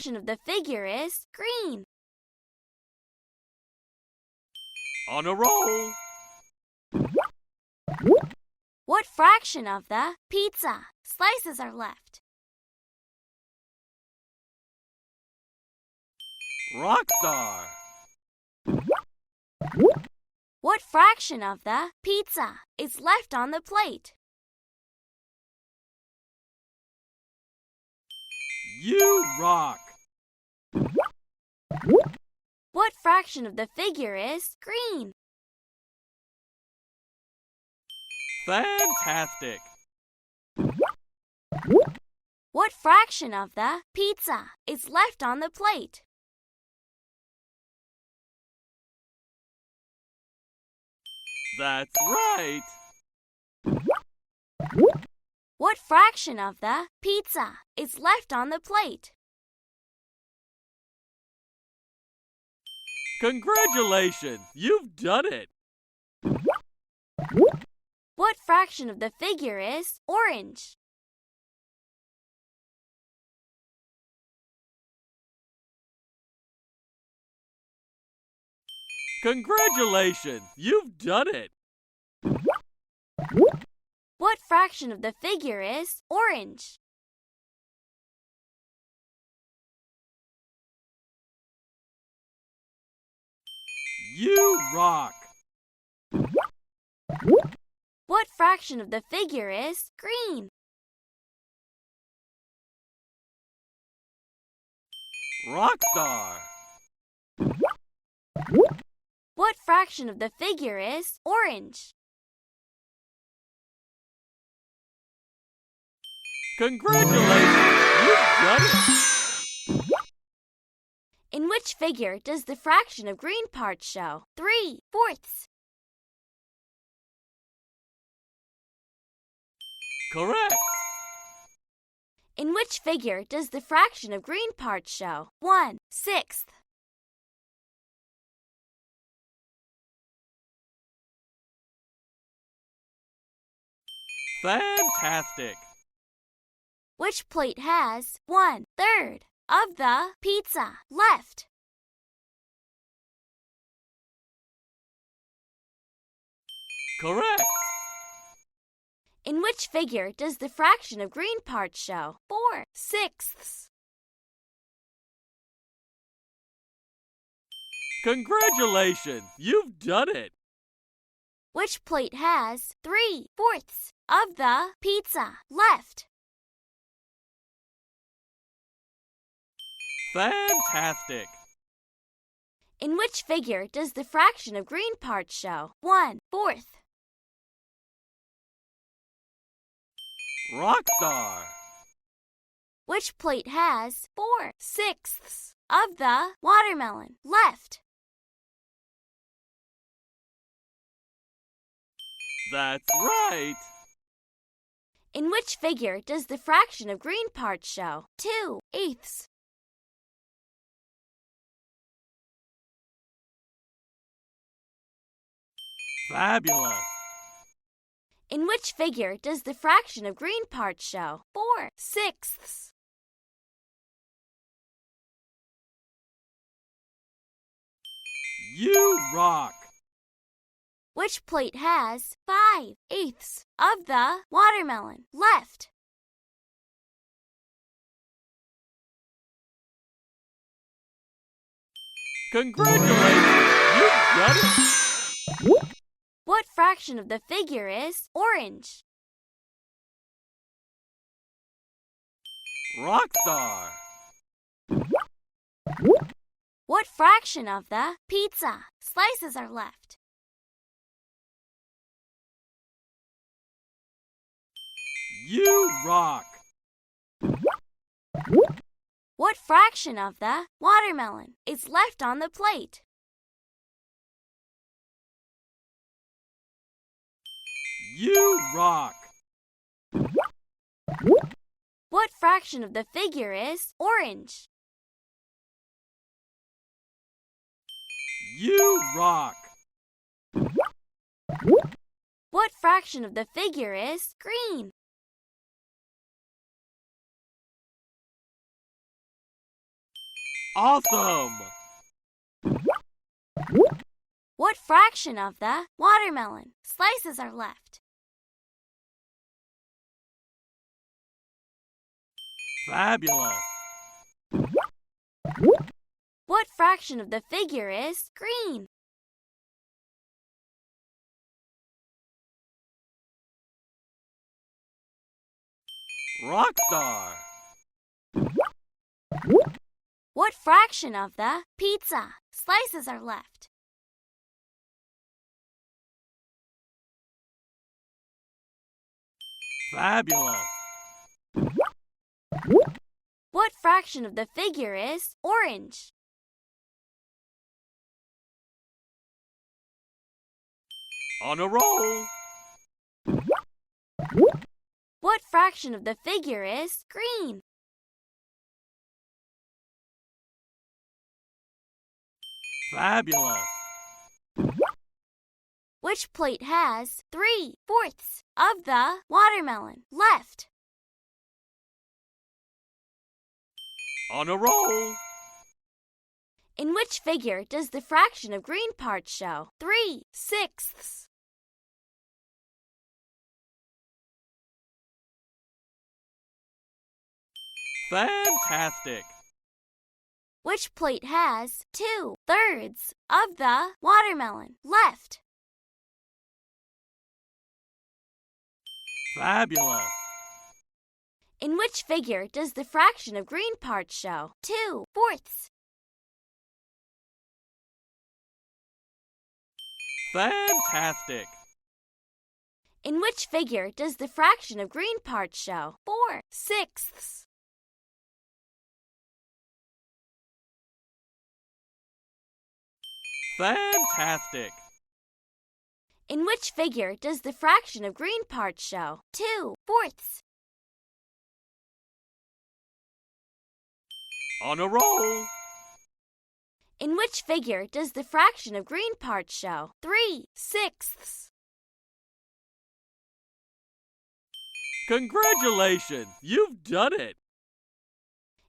fraction of the figure is green? On a roll. What fraction of the pizza slices are left? Rockstar. What fraction of the pizza is left on the plate? You rock. What fraction of the figure is green? Fantastic. What fraction of the pizza is left on the plate? That's right. What fraction of the pizza is left on the plate? Congratulations, you've done it. What fraction of the figure is orange? Congratulations, you've done it. What fraction of the figure is orange? You rock. What fraction of the figure is green? Rockstar. What fraction of the figure is orange? Congratulations, you've done it. In which figure does the fraction of green parts show? 3/4. Correct. In which figure does the fraction of green parts show? 1/6. Fantastic. Which plate has 1/3 of the pizza left? Correct. In which figure does the fraction of green parts show? 4/6. Congratulations, you've done it. Which plate has 3/4 of the pizza left? Fantastic. In which figure does the fraction of green parts show? 1/4. Rockstar. Which plate has 4/6 of the watermelon left? That's right. In which figure does the fraction of green parts show? 2/8. Fabulous. In which figure does the fraction of green parts show? 4/6. You rock. Which plate has 5/8 of the watermelon left? Congratulations, you've done it. What fraction of the figure is orange? Rockstar. What fraction of the pizza slices are left? You rock. What fraction of the watermelon is left on the plate? You rock. What fraction of the figure is orange? You rock. What fraction of the figure is green? . Awesome! What fraction of the watermelon slices are left? Fabulous! What fraction of the figure is green? Rockstar! What fraction of the pizza slices are left? Fabulous! What fraction of the figure is orange? On a roll! What fraction of the figure is green? Fabulous! Which plate has 3/4 of the watermelon left? On a roll! In which figure does the fraction of green parts show 3/6? Fantastic! Which plate has 2/3 of the watermelon left? Fabulous! In which figure does the fraction of green parts show 2/4? Fantastic! In which figure does the fraction of green parts show 4/6? Fantastic! In which figure does the fraction of green parts show 2/4? On a roll! In which figure does the fraction of green parts show 3/6? Congratulations! You've done it!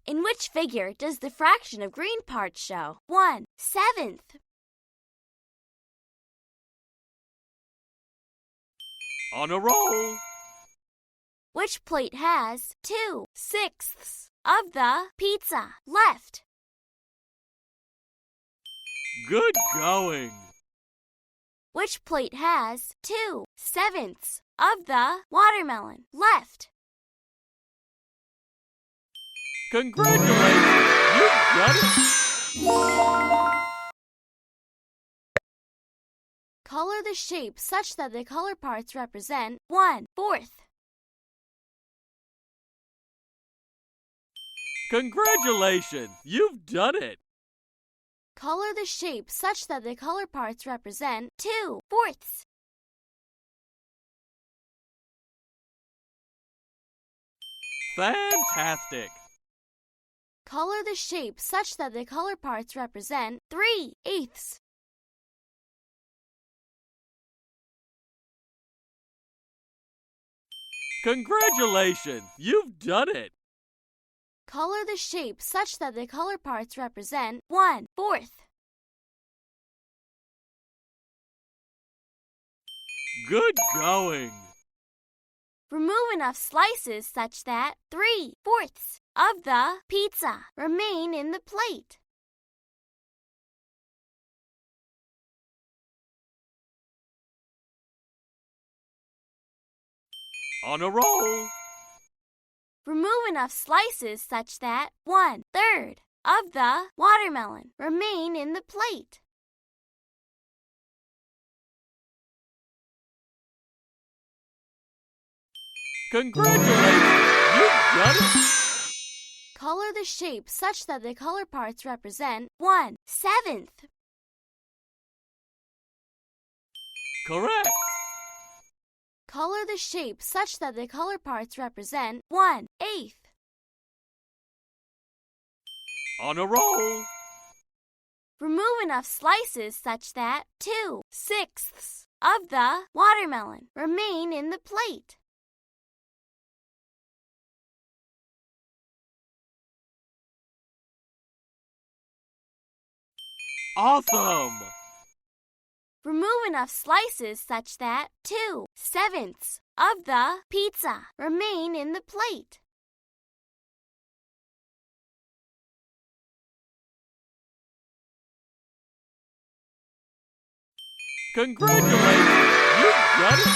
In which figure does the fraction of green parts show 1/7? On a roll! Which plate has 2/6 of the pizza left? Good going! Which plate has 2/7 of the watermelon left? Congratulations! You've done it! Color the shape such that the color parts represent 1/4. Congratulations! You've done it! Color the shape such that the color parts represent 2/4. Fantastic! Color the shape such that the color parts represent 3/8. Congratulations! You've done it! Color the shape such that the color parts represent 1/4. Good going! Remove enough slices such that 3/4 of the pizza remain in the plate. On a roll! Remove enough slices such that 1/3 of the watermelon remain in the plate. Congratulations! You've done it! Color the shape such that the color parts represent 1/7. Correct! Color the shape such that the color parts represent 1/8. On a roll! Remove enough slices such that 2/6 of the watermelon remain in the plate. Awesome! Remove enough slices such that 2/7 of the pizza remain in the plate. Congratulations! You got it!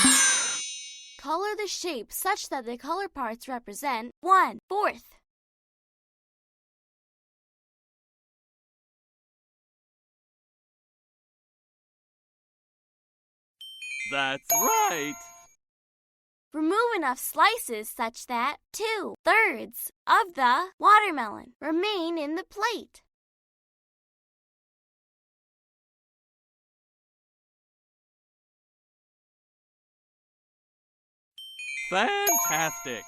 Color the shape such that the color parts represent 1/4. That's right! Remove enough slices such that 2/3 of the watermelon remain in the plate. Fantastic!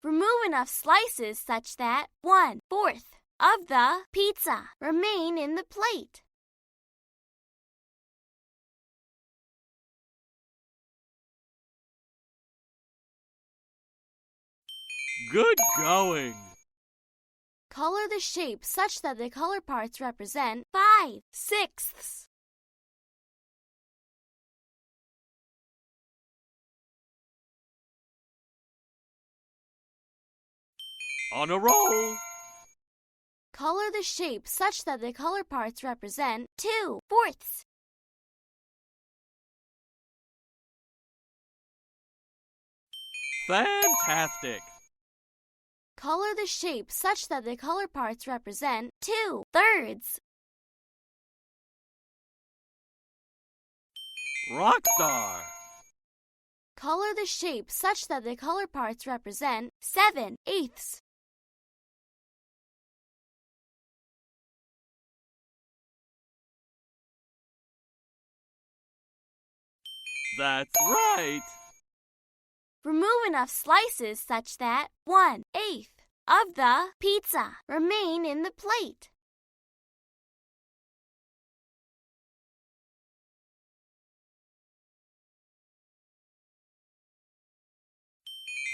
Remove enough slices such that 1/4 of the pizza remain in the plate. Good going! Color the shape such that the color parts represent 5/6. On a roll! Color the shape such that the color parts represent 2/4. Fantastic! Color the shape such that the color parts represent 2/3. Rockstar! Color the shape such that the color parts represent 7/8. That's right! Remove enough slices such that 1/8 of the pizza remain in the plate.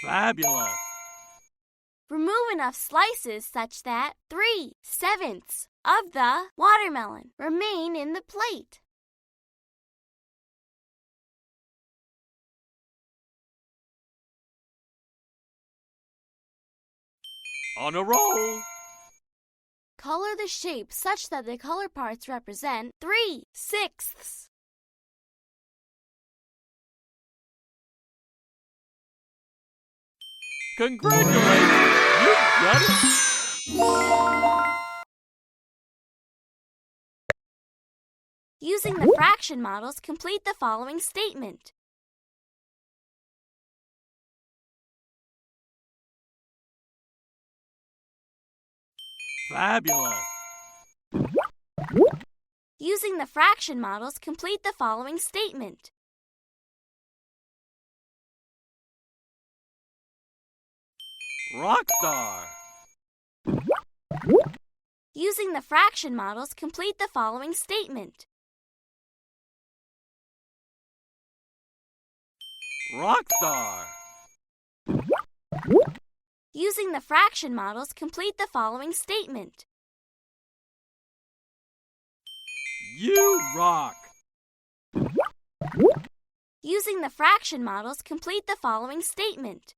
Fabulous! Remove enough slices such that 3/7 of the watermelon remain in the plate. On a roll! Color the shape such that the color parts represent 3/6. Congratulations! You got it! Using the fraction models, complete the following statement. Fabulous! Using the fraction models, complete the following statement. Rockstar! Using the fraction models, complete the following statement. Rockstar! Using the fraction models, complete the following statement. You rock! Using the fraction models, complete the following statement.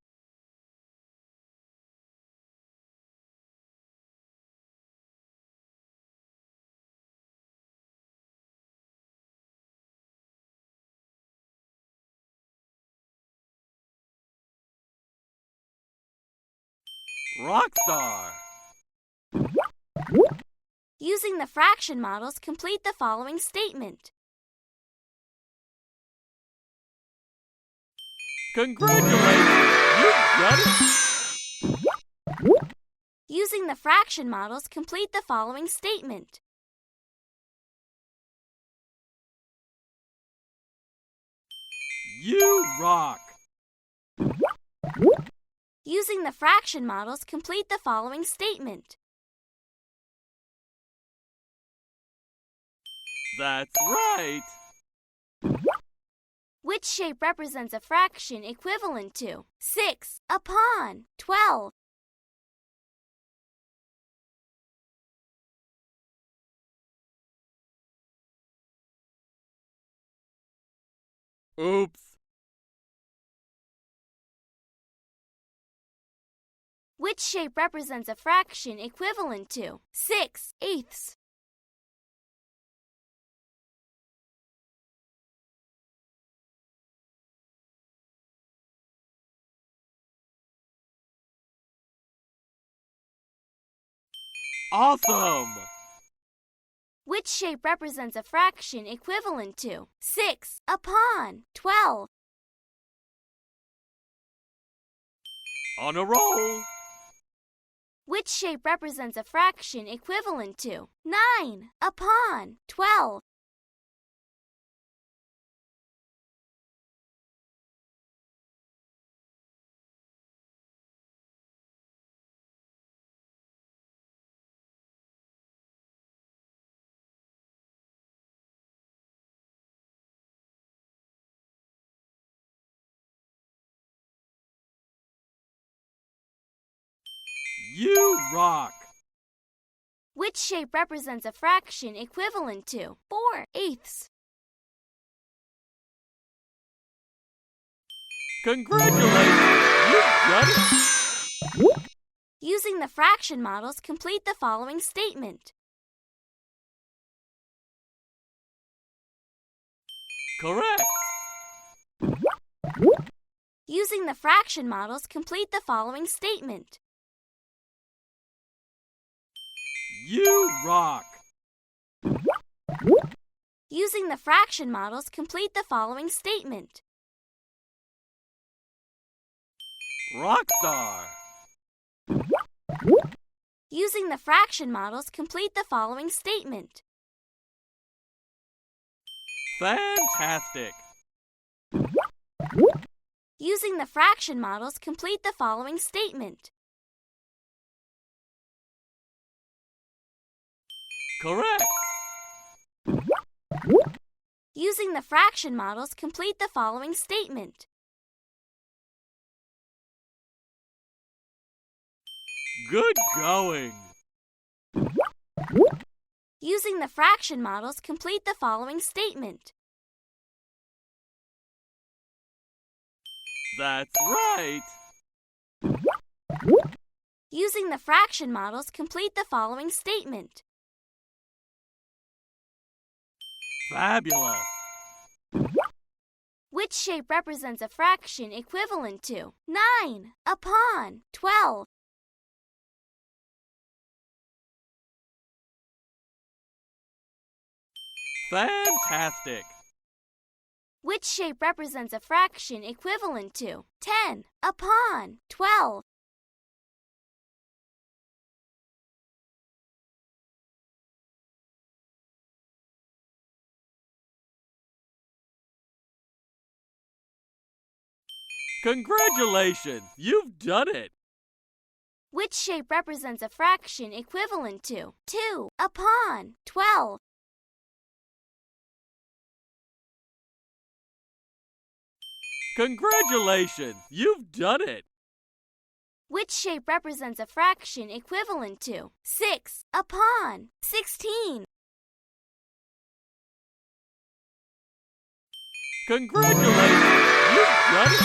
Rockstar! Using the fraction models, complete the following statement. Congratulations! You got it! Using the fraction models, complete the following statement. You rock! Using the fraction models, complete the following statement. That's right! Which shape represents a fraction equivalent to 6/12? Oops. Which shape represents a fraction equivalent to 6/8? Awesome! Which shape represents a fraction equivalent to 6/12? On a roll! Which shape represents a fraction equivalent to 9/12? You rock! Which shape represents a fraction equivalent to 4/8? Congratulations! You've done it! Using the fraction models, complete the following statement. Correct! Using the fraction models, complete the following statement. You rock! Using the fraction models, complete the following statement. Rockstar! Using the fraction models, complete the following statement. Fantastic! Using the fraction models, complete the following statement. Correct! Using the fraction models, complete the following statement. Good going! Using the fraction models, complete the following statement. That's right! Using the fraction models, complete the following statement. Fabulous! Which shape represents a fraction equivalent to 9/12? Fantastic! Which shape represents a fraction equivalent to 10/12? Congratulations! You've done it! Which shape represents a fraction equivalent to 2/12? Congratulations! You've done it! Which shape represents a fraction equivalent to 6/16? Congratulations! You've done it!